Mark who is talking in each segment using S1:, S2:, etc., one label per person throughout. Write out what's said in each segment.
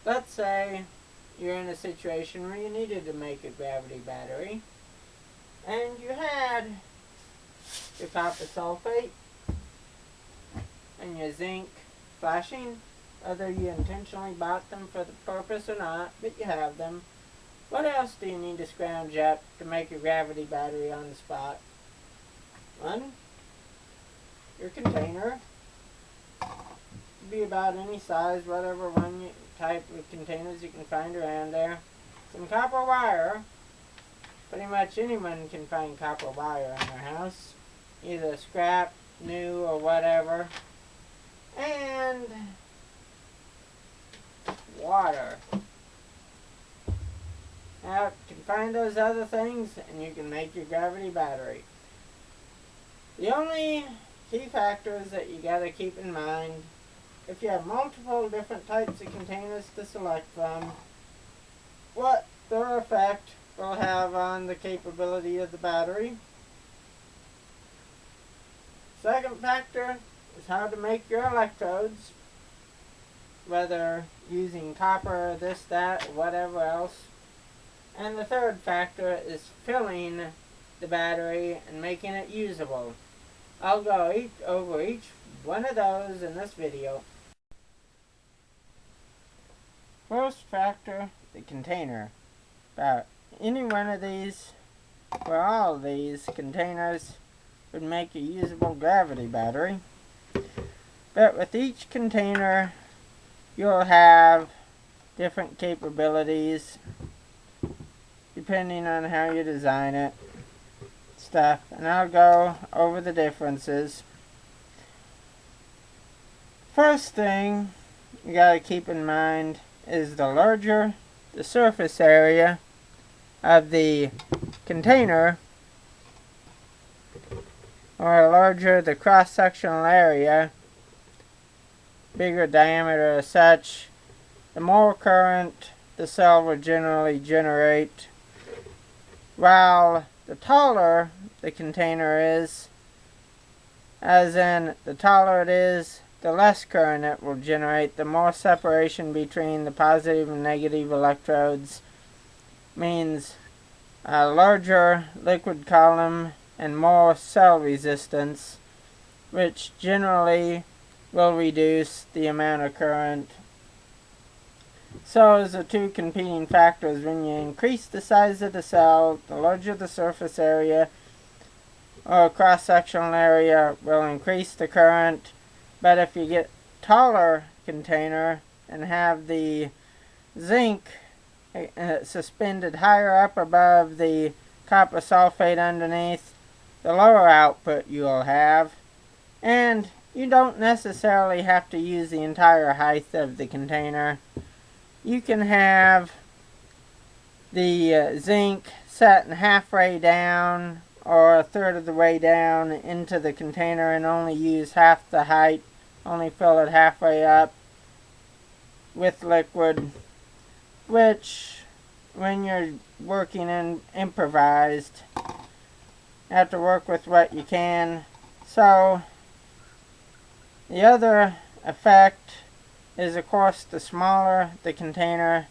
S1: let's say you're in a situation where you needed to make a gravity battery, and you had your copper sulfate and your zinc flashing, whether you intentionally bought them for the purpose or not, but you have them. What else do you need to scrounge up to make a gravity battery on the spot? One, your container. Could be about any size, whatever type of containers you can find around there. Some copper wire. Pretty much anyone can find copper wire in their house, either scrap, new, or whatever. And water. Now, you can find those other things and you can make your gravity battery. The only key factors that you gotta keep in mind, if you have multiple different types of containers to select from, what their effect will have on the capability of the battery. Second factor is how to make your electrodes, whether using copper, this, that, or whatever else. And the third factor is filling the battery and making it usable. I'll go over each one of those in this video. First factor, the container. About any one of these, or all of these containers, would make a usable gravity battery. But with each container, you'll have different capabilities depending on how you design it, stuff, and I'll go over the differences. First thing you gotta keep in mind is the larger the surface area of the container, or larger the cross-sectional area, bigger diameter as such, the more current the cell will generally generate, while the taller the container is, as in the taller it is, the less current it will generate, the more separation between the positive and negative electrodes means a larger liquid column and more cell resistance, which generally will reduce the amount of current. So as the two competing factors, when you increase the size of the cell, the larger the surface area or cross-sectional area will increase the current. But if you get taller container and have the zinc suspended higher up above the copper sulfate underneath, the lower output you'll have. And you don't necessarily have to use the entire height of the container. You can have the zinc set in halfway down or a third of the way down into the container and only use half the height, only fill it halfway up with liquid, which when you're working in improvised, you have to work with what you can. So the other effect is, of course, the smaller the container,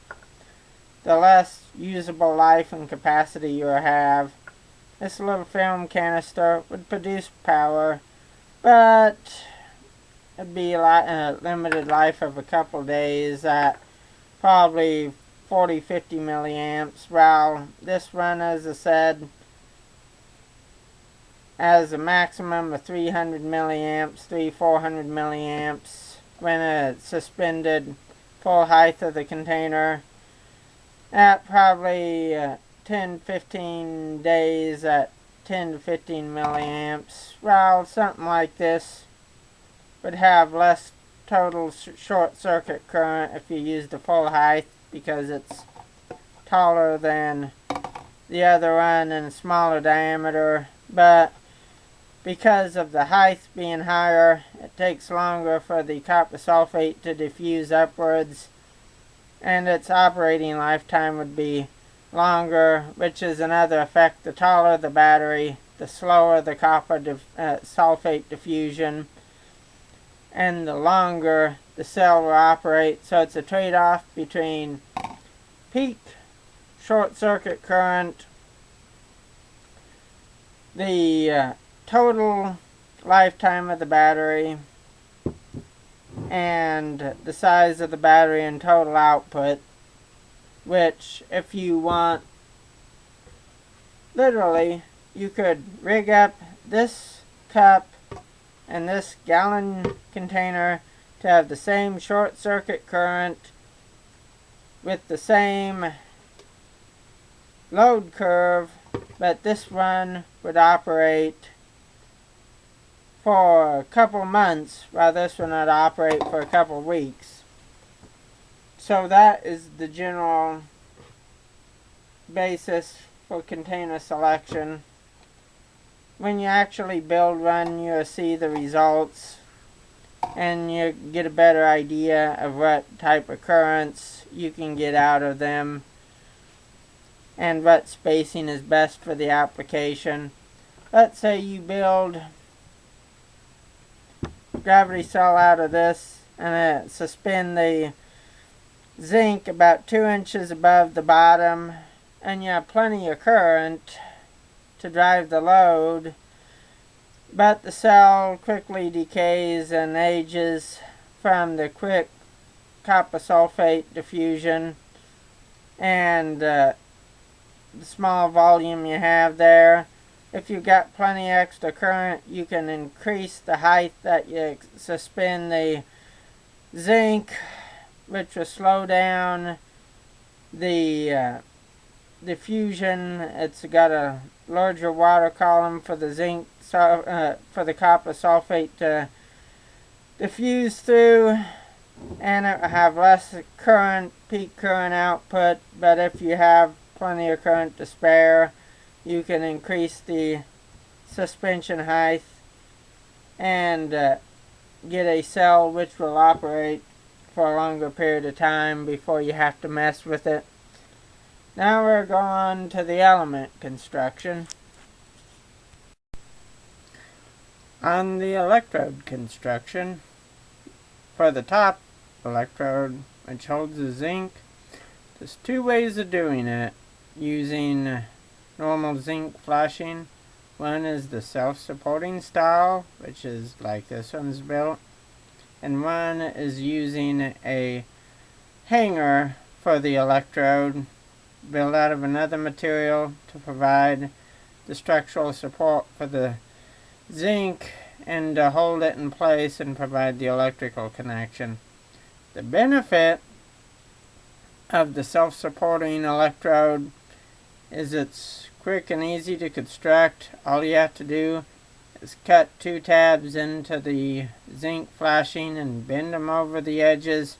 S1: the less usable life and capacity you'll have. This little film canister would produce power, but it'd be a limited life of a couple days at probably 40-50 milliamps, while this one, as I said, has a maximum of 300 milliamps, 300-400 milliamps when it's suspended full height of the container at probably 10-15 days at 10-15 milliamps, while something like this would have less total short circuit current if you use the full height, because it's taller than the other one and smaller diameter. But because of the height being higher, it takes longer for the copper sulfate to diffuse upwards, and its operating lifetime would be longer, which is another effect. The taller the battery, the slower the copper sulfate diffusion. and the longer the cell will operate. So it's a trade-off between peak short circuit current, the total lifetime of the battery, and the size of the battery and total output, which if you want, literally, you could rig up this cup and this gallon container to have the same short circuit current with the same load curve, but this one would operate for a couple months while this one would operate for a couple weeks. So that is the general basis for container selection. When you actually build one, you'll see the results and you get a better idea of what type of currents you can get out of them and what spacing is best for the application. Let's say you build a gravity cell out of this and suspend the zinc about 2 inches above the bottom, and you have plenty of current to drive the load, but the cell quickly decays and ages from the quick copper sulfate diffusion and the small volume you have there. If you've got plenty extra current, you can increase the height that you suspend the zinc, which will slow down the diffusion. It's got a larger water column for the zinc, for the copper sulfate to diffuse through, and it will have less current, peak current output. But if you have plenty of current to spare, you can increase the suspension height and get a cell which will operate for a longer period of time before you have to mess with it. Now we're going to the element construction. On the electrode construction, for the top electrode, which holds the zinc, there's two ways of doing it using normal zinc flashing. One is the self-supporting style, which is like this one's built, and one is using a hanger for the electrode built out of another material to provide the structural support for the zinc and to hold it in place and provide the electrical connection. The benefit of the self-supporting electrode is it's quick and easy to construct. All you have to do is cut 2 tabs into the zinc flashing and bend them over the edges,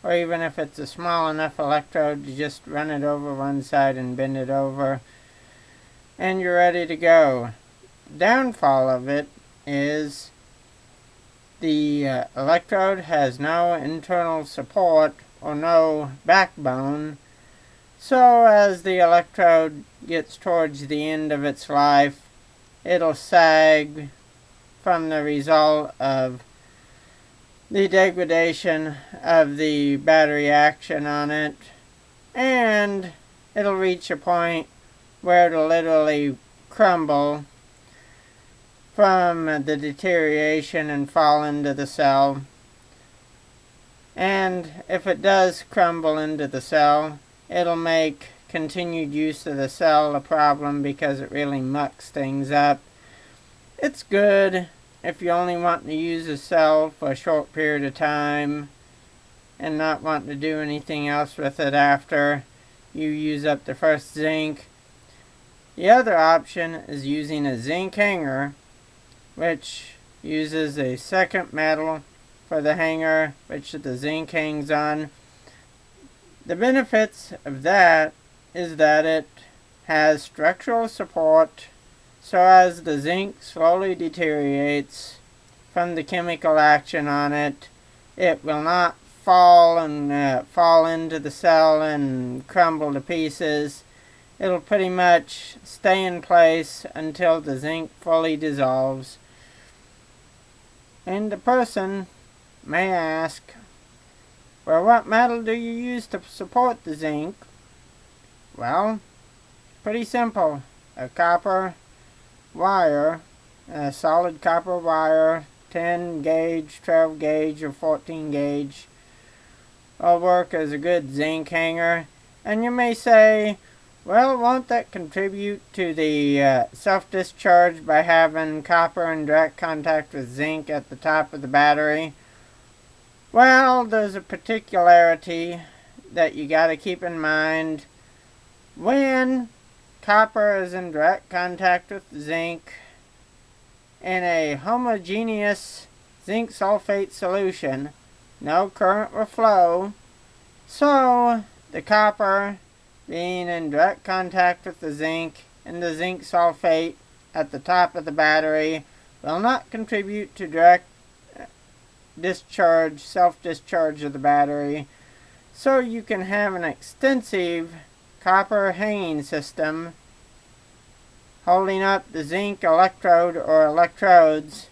S1: or even if it's a small enough electrode, you just run it over one side and bend it over, and you're ready to go. Downfall of it is the electrode has no internal support or no backbone, so as the electrode gets towards the end of its life, it'll sag from the result of the degradation of the battery action on it, and it'll reach a point where it'll literally crumble from the deterioration and fall into the cell. And if it does crumble into the cell, it'll make continued use of the cell a problem because it really mucks things up. It's good if you only want to use a cell for a short period of time and not want to do anything else with it after you use up the first zinc. The other option is using a zinc hanger, which uses a second metal for the hanger which the zinc hangs on. The benefits of that is that it has structural support, so as the zinc slowly deteriorates from the chemical action on it, it will not fall into the cell and crumble to pieces. It'll pretty much stay in place until the zinc fully dissolves. And the person may ask, well, what metal do you use to support the zinc? Well, pretty simple. A copper wire, a solid copper wire, 10 gauge, 12 gauge, or 14 gauge, will work as a good zinc hanger. And you may say, well, won't that contribute to the self-discharge by having copper in direct contact with zinc at the top of the battery? Well, there's a particularity that you got to keep in mind. When copper is in direct contact with zinc in a homogeneous zinc sulfate solution, no current will flow, so the copper being in direct contact with the zinc and the zinc sulfate at the top of the battery will not contribute to direct discharge, self-discharge of the battery. So you can have an extensive copper hanging system holding up the zinc electrode or electrodes,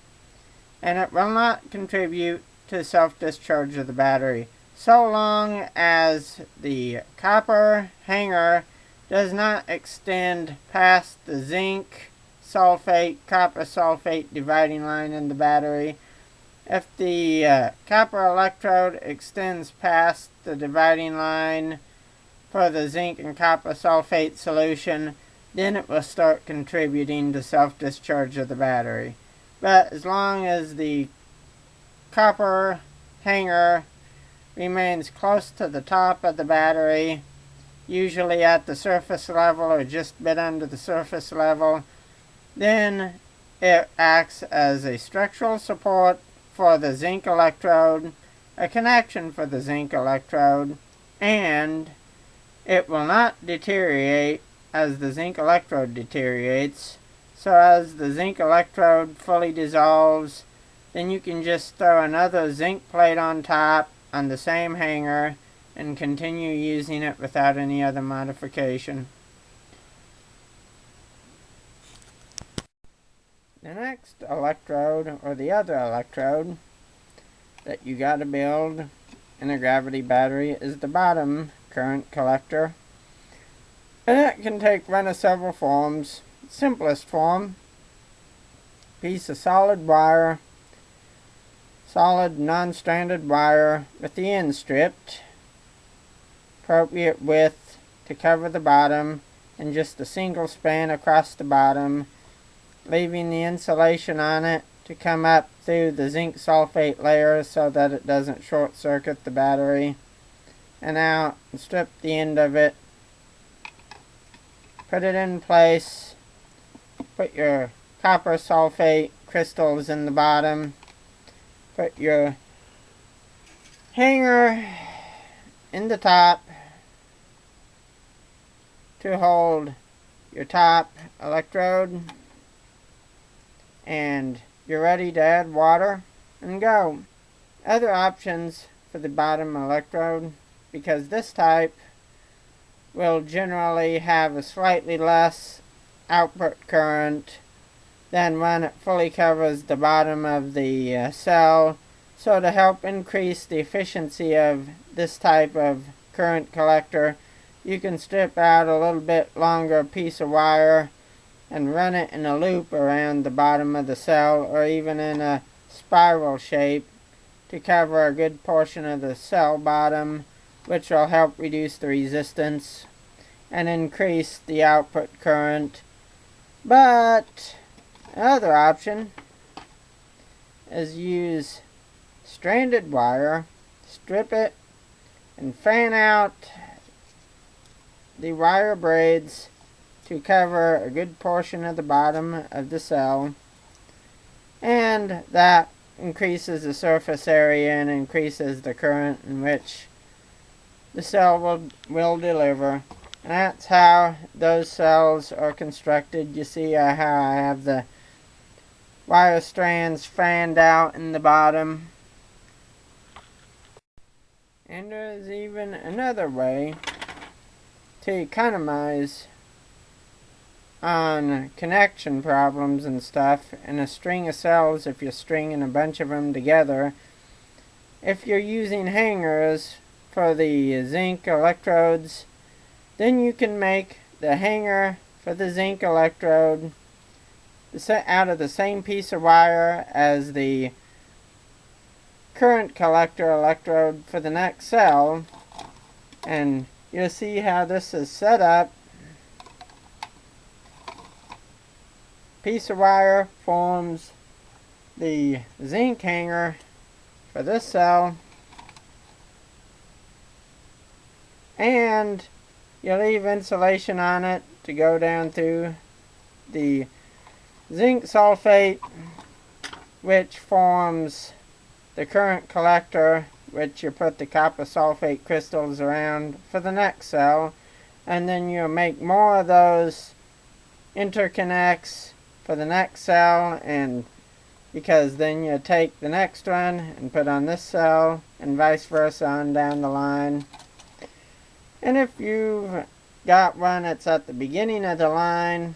S1: and it will not contribute to self-discharge of the battery, so long as the copper hanger does not extend past the zinc sulfate, copper sulfate dividing line in the battery. If the copper electrode extends past the dividing line for the zinc and copper sulfate solution, then it will start contributing to self-discharge of the battery. But as long as the copper hanger remains close to the top of the battery, usually at the surface level or just a bit under the surface level, then it acts as a structural support for the zinc electrode, a connection for the zinc electrode, and it will not deteriorate as the zinc electrode deteriorates. So as the zinc electrode fully dissolves, then you can just throw another zinc plate on top on the same hanger and continue using it without any other modification. The next electrode, or the other electrode, that you gotta build in a gravity battery is the bottom current collector. And it can take one of several forms. Simplest form, piece of solid wire, solid non-stranded wire with the end stripped, appropriate width to cover the bottom, and just a single span across the bottom, leaving the insulation on it to come up through the zinc sulfate layer so that it doesn't short circuit the battery, and out and strip the end of it, put it in place, put your copper sulfate crystals in the bottom, put your hanger in the top to hold your top electrode, and you're ready to add water and go. Other options for the bottom electrode, because this type will generally have a slightly less output current than when it fully covers the bottom of the cell. So to help increase the efficiency of this type of current collector, you can strip out a little bit longer piece of wire and run it in a loop around the bottom of the cell, or even in a spiral shape to cover a good portion of the cell bottom, which will help reduce the resistance and increase the output current. But another option is use stranded wire, strip it, and fan out the wire braids to cover a good portion of the bottom of the cell, and that increases the surface area and increases the current in which the cell will deliver. And that's how those cells are constructed. You see how I have the wire strands fanned out in the bottom. And there's even another way to economize on connection problems and stuff in a string of cells. If you're stringing a bunch of them together, if you're using hangers for the zinc electrodes, then you can make the hanger for the zinc electrode out of the same piece of wire as the current collector electrode for the next cell. And you'll see how this is set up. Piece of wire forms the zinc hanger for this cell, and you leave insulation on it to go down through the zinc sulfate, which forms the current collector, which you put the copper sulfate crystals around for the next cell. And then you make more of those interconnects for the next cell, and because then you take the next one and put on this cell, and vice versa on down the line. And if you've got one that's at the beginning of the line,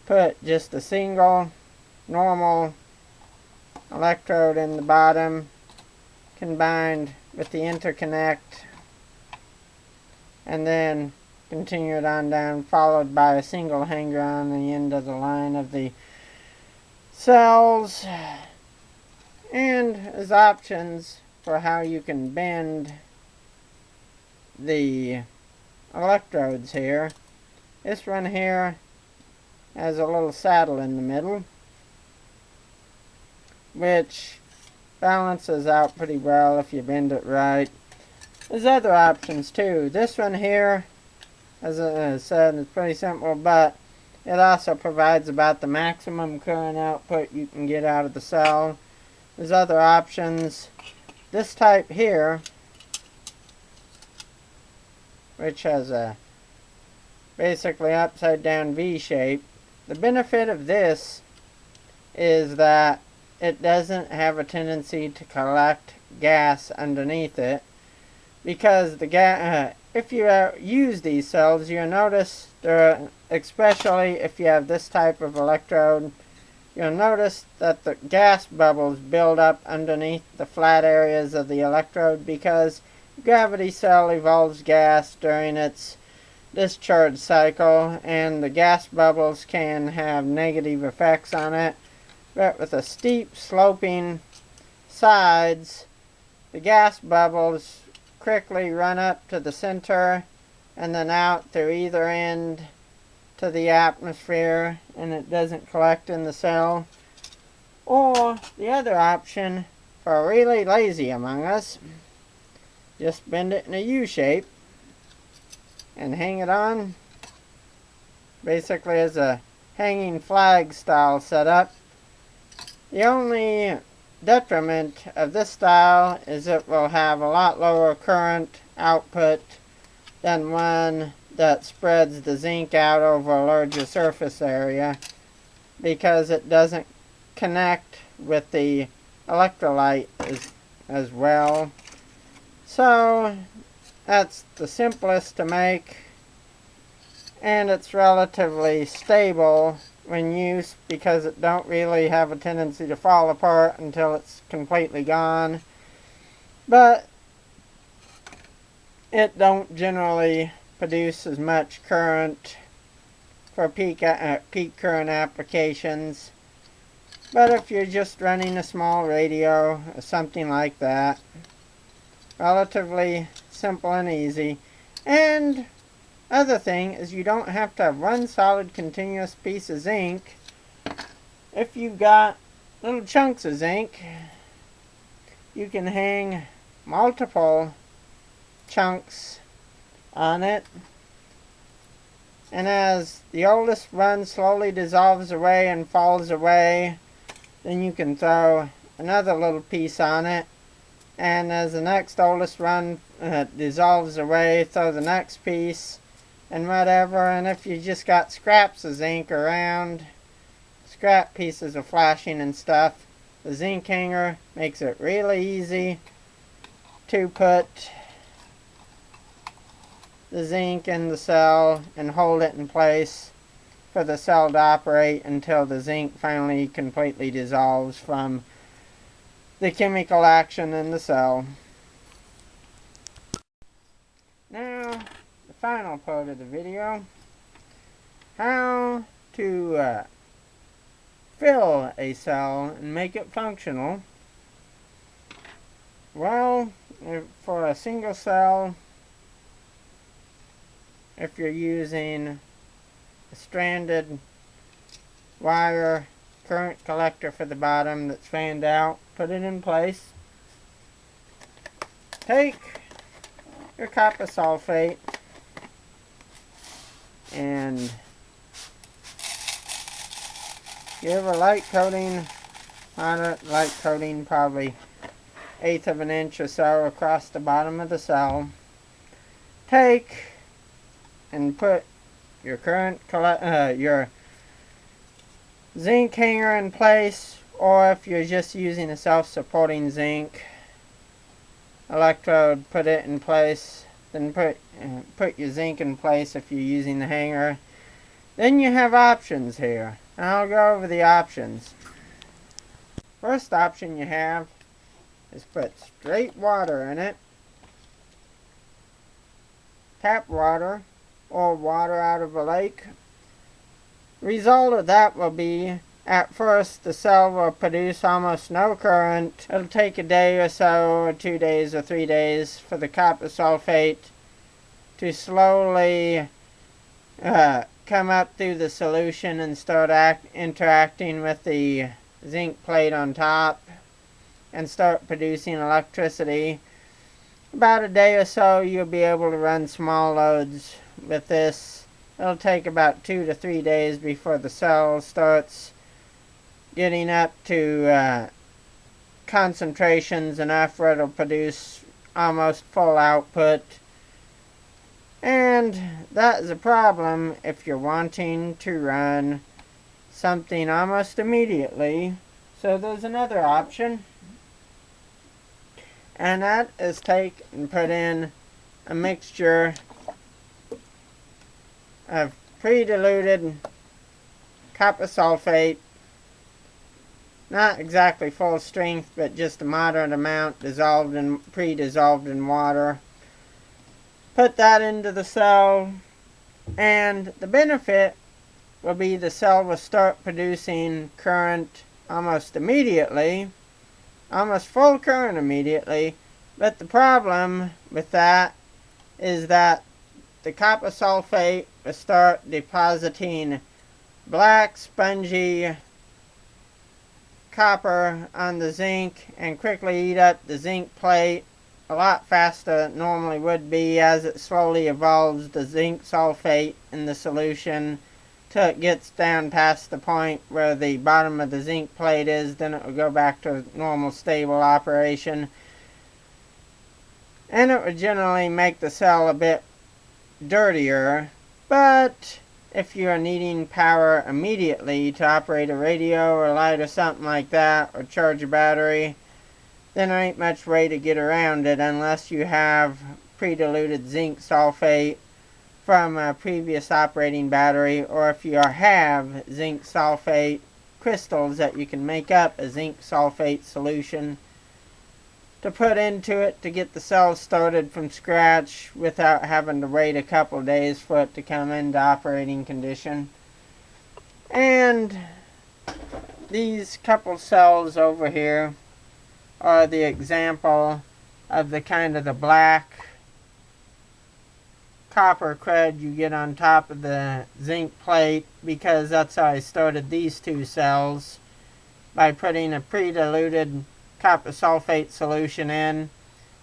S1: put just a single normal electrode in the bottom combined with the interconnect, and then continue it on down, followed by a single hanger on the end of the line of the cells. And as options for how you can bend the electrodes here, this one here has a little saddle in the middle, which balances out pretty well if you bend it right. There's other options too. This one here, as I said, it's pretty simple, but it also provides about the maximum current output you can get out of the cell. There's other options. This type here, which has a basically upside down V shape. The benefit of this is that it doesn't have a tendency to collect gas underneath it, because the gas, if you use these cells, you'll notice there, especially if you have this type of electrode, you'll notice that the gas bubbles build up underneath the flat areas of the electrode, because the gravity cell evolves gas during its discharge cycle, and the gas bubbles can have negative effects on it. But with the steep sloping sides, the gas bubbles quickly run up to the center and then out through either end to the atmosphere, and it doesn't collect in the cell. Or the other option for really lazy among us, just bend it in a U shape and hang it on, basically as a hanging flag style setup. The only detriment of this style is it will have a lot lower current output than one that spreads the zinc out over a larger surface area, because it doesn't connect with the electrolyte as well. So that's the simplest to make, and it's relatively stable when used, because it don't really have a tendency to fall apart until it's completely gone. But it don't generally produce as much current for peak current applications. But if you're just running a small radio or something like that, relatively simple and easy. And other thing is, you don't have to have one solid continuous piece of zinc. If you've got little chunks of zinc, you can hang multiple chunks on it, and as the oldest run slowly dissolves away and falls away, then you can throw another little piece on it, and as the next oldest run dissolves away, throw the next piece, and whatever. And if you just got scraps of zinc around, scrap pieces of flashing and stuff, the zinc hanger makes it really easy to put the zinc in the cell and hold it in place for the cell to operate until the zinc finally completely dissolves from the chemical action in the cell. Now, the final part of the video, how to fill a cell and make it functional. Well, for a single cell, if you're using a stranded wire current collector for the bottom that's fanned out, put it in place. Take your copper sulfate and give a light coating on it, light coating probably 1/8 of an inch or so across the bottom of the cell. Take and put your your zinc hanger in place, or if you're just using a self-supporting zinc electrode, put it in place. Then put your zinc in place if you're using the hanger. Then you have options here, and I'll go over the options. First option you have is put straight water in it, tap water or water out of a lake. Result of that will be, at first the cell will produce almost no current. It'll take a day or so, or 2 days or 3 days for the copper sulfate to slowly come up through the solution and start interacting with the zinc plate on top and start producing electricity. About a day or so you'll be able to run small loads with this. It'll take about 2 to 3 days before the cell starts getting up to concentrations enough where it'll produce almost full output. And that is a problem if you're wanting to run something almost immediately. So there's another option, and that is take and put in a mixture of pre-diluted copper sulfate, not exactly full strength, but just a moderate amount pre-dissolved in water. Put that into the cell, and the benefit will be the cell will start producing current almost immediately, almost full current immediately. But the problem with that is that the copper sulfate will start depositing black spongy copper on the zinc and quickly eat up the zinc plate a lot faster than it normally would be, as it slowly evolves the zinc sulfate in the solution till it gets down past the point where the bottom of the zinc plate is. Then it will go back to normal stable operation, and it would generally make the cell a bit dirtier. But if you are needing power immediately to operate a radio or light or something like that, or charge a battery, then there ain't much way to get around it unless you have pre-diluted zinc sulfate from a previous operating battery, or if you have zinc sulfate crystals that you can make up a zinc sulfate solution to put into it to get the cell started from scratch without having to wait a couple of days for it to come into operating condition. And these couple cells over here are the example of the kind of the black copper crud you get on top of the zinc plate, because that's how I started these two cells, by putting a pre-diluted copper sulfate solution in.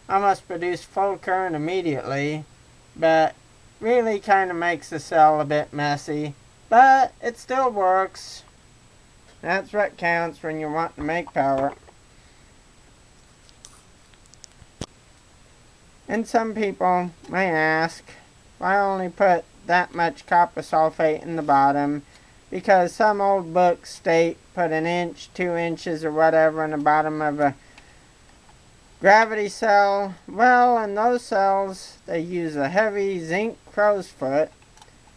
S1: Almost produced full current immediately, but really kind of makes the cell a bit messy, but it still works. That's what counts when you're wanting to make power. And some people may ask, why only put that much copper sulfate in the bottom? Because some old books state put 1 inch, 2 inches or whatever in the bottom of a gravity cell. Well, in those cells they use a heavy zinc crow's foot,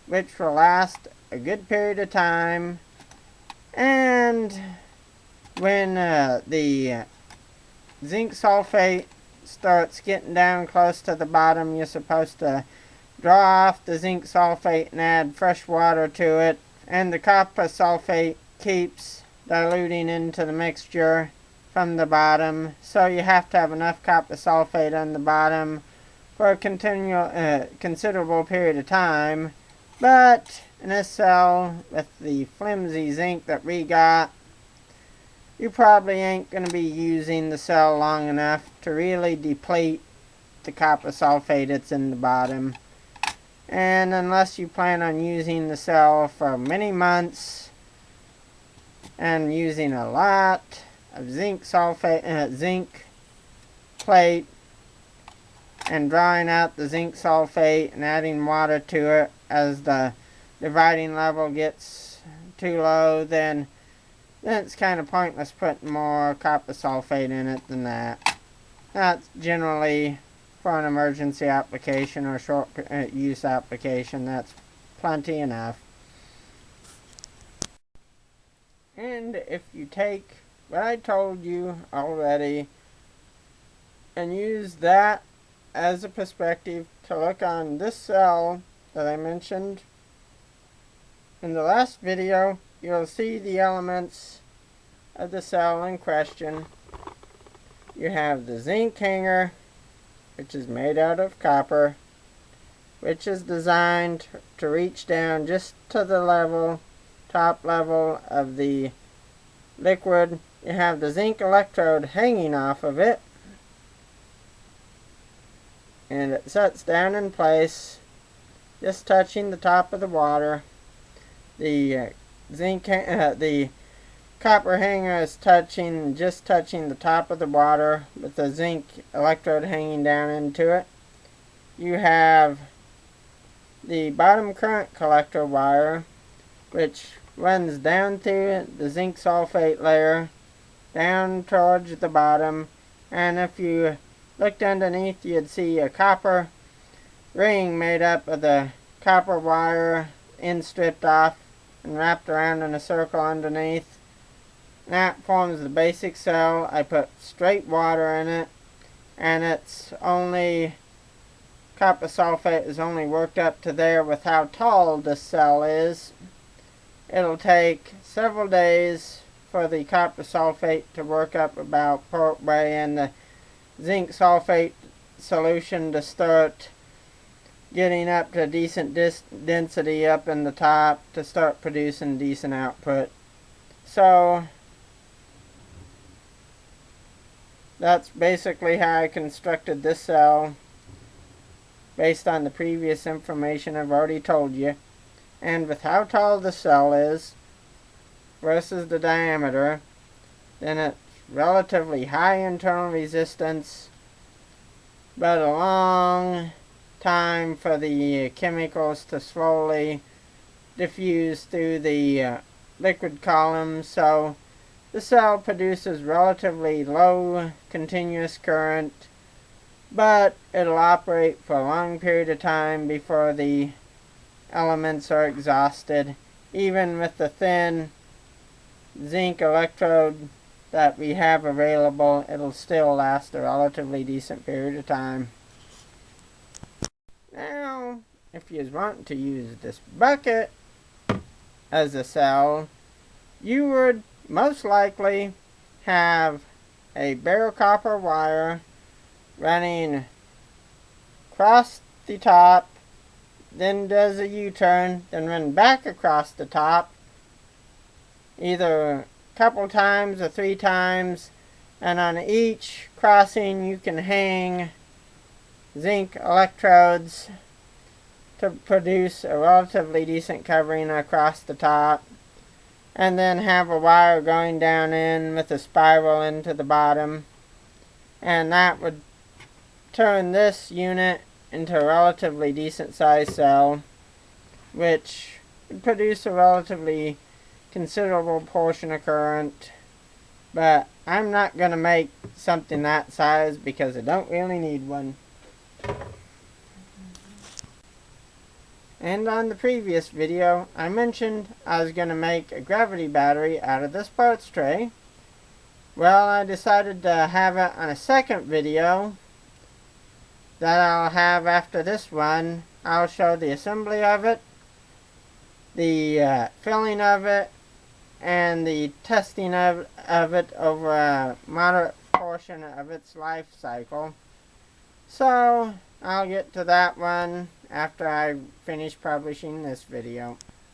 S1: which will last a good period of time. And when the zinc sulfate starts getting down close to the bottom, you're supposed to draw off the zinc sulfate and add fresh water to it, and the copper sulfate keeps diluting into the mixture from the bottom, so you have to have enough copper sulfate on the bottom for a considerable period of time. But in this cell, with the flimsy zinc that we got, you probably ain't going to be using the cell long enough to really deplete the copper sulfate that's in the bottom. And unless you plan on using the cell for many months and using a lot of zinc plate and drawing out the zinc sulfate and adding water to it as the dividing level gets too low, then it's kind of pointless putting more copper sulfate in it than that. That's generally for an emergency application or short use application. That's plenty enough. And if you take what I told you already and use that as a perspective to look on this cell that I mentioned in the last video, you'll see the elements of the cell in question. You have the zinc hanger, which is made out of copper, which is designed to reach down just to the top level of the liquid. You have the zinc electrode hanging off of it, and it sets down in place, just touching the top of the water. The the copper hanger is just touching the top of the water with the zinc electrode hanging down into it. You have the bottom current collector wire, which runs down through the zinc sulfate layer down towards the bottom, and if you looked underneath, you'd see a copper ring made up of the copper wire end stripped off and wrapped around in a circle underneath. That forms the basic cell. I put straight water in it, and it's only copper sulfate is only worked up to there with how tall this cell is. It'll take several days for the copper sulfate to work up about partway and the zinc sulfate solution to start getting up to decent density up in the top to start producing decent output. So that's basically how I constructed this cell based on the previous information I've already told you. And with how tall the cell is versus the diameter, then it's relatively high internal resistance, but a long time for the chemicals to slowly diffuse through the liquid column, so the cell produces relatively low continuous current, but it'll operate for a long period of time before the elements are exhausted. Even with the thin zinc electrode that we have available, it'll still last a relatively decent period of time. Now, if you want to use this bucket as a cell, you would most likely have a bare copper wire running across the top, then does a U-turn, then run back across the top either a couple times or 3 times, and on each crossing you can hang zinc electrodes to produce a relatively decent covering across the top, and then have a wire going down in with a spiral into the bottom, and that would turn this unit into a relatively decent sized cell, which would produce a relatively considerable portion of current. But I'm not going to make something that size because I don't really need one. And on the previous video, I mentioned I was going to make a gravity battery out of this parts tray. Well, I decided to have it on a second video that I'll have after this one. I'll show the assembly of it, the filling of it, and the testing of it over a moderate portion of its life cycle. So I'll get to that one after I finish publishing this video.